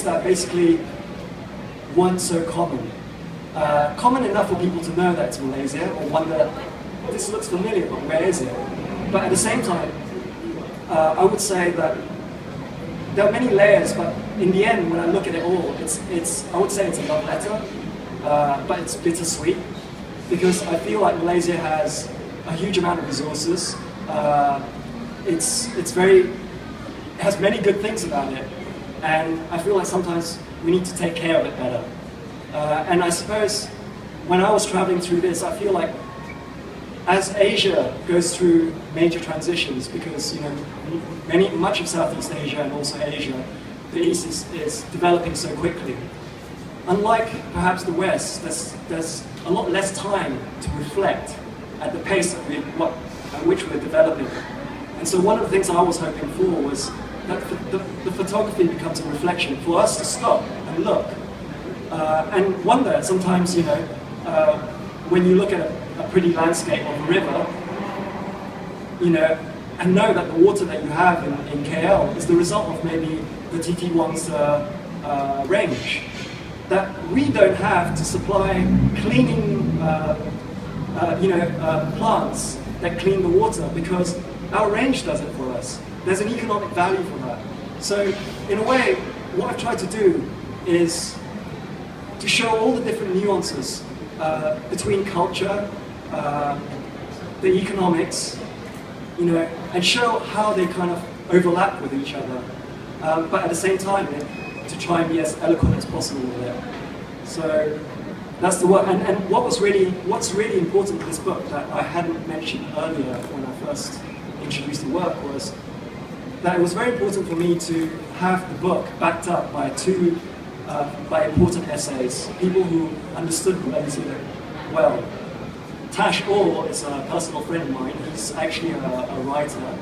that basically weren't so common. Common enough for people to know that it's Malaysia or wonder, this looks familiar, but where is it? But at the same time, I would say that there are many layers, but in the end, when I look at it all, I would say it's a love letter, but it's bittersweet, because I feel like Malaysia has a huge amount of resources. It has many good things about it, and I feel like sometimes we need to take care of it better. And I suppose when I was traveling through this, I feel like as Asia goes through major transitions, because much of Southeast Asia and also Asia, the East is developing so quickly. Unlike perhaps the West, there's a lot less time to reflect at the pace at which we're developing. And so one of the things I was hoping for was that the photography becomes a reflection for us to stop and look and wonder sometimes, when you look at a pretty landscape of a river, and know that the water that you have in KL is the result of maybe the TT Wangsa range. That we don't have to supply cleaning, plants that clean the water, because our range does it for us. There's an economic value for that. So, in a way, what I've tried to do is to show all the different nuances between culture, the economics, and show how they kind of overlap with each other, but at the same time, to try and be as eloquent as possible with it. So that's the work. And what's really important to this book that I hadn't mentioned earlier when I first introduced the work was that it was very important for me to have the book backed up by by important essays, people who understood Malaysia well. Tash Orr is a personal friend of mine. He's actually a writer.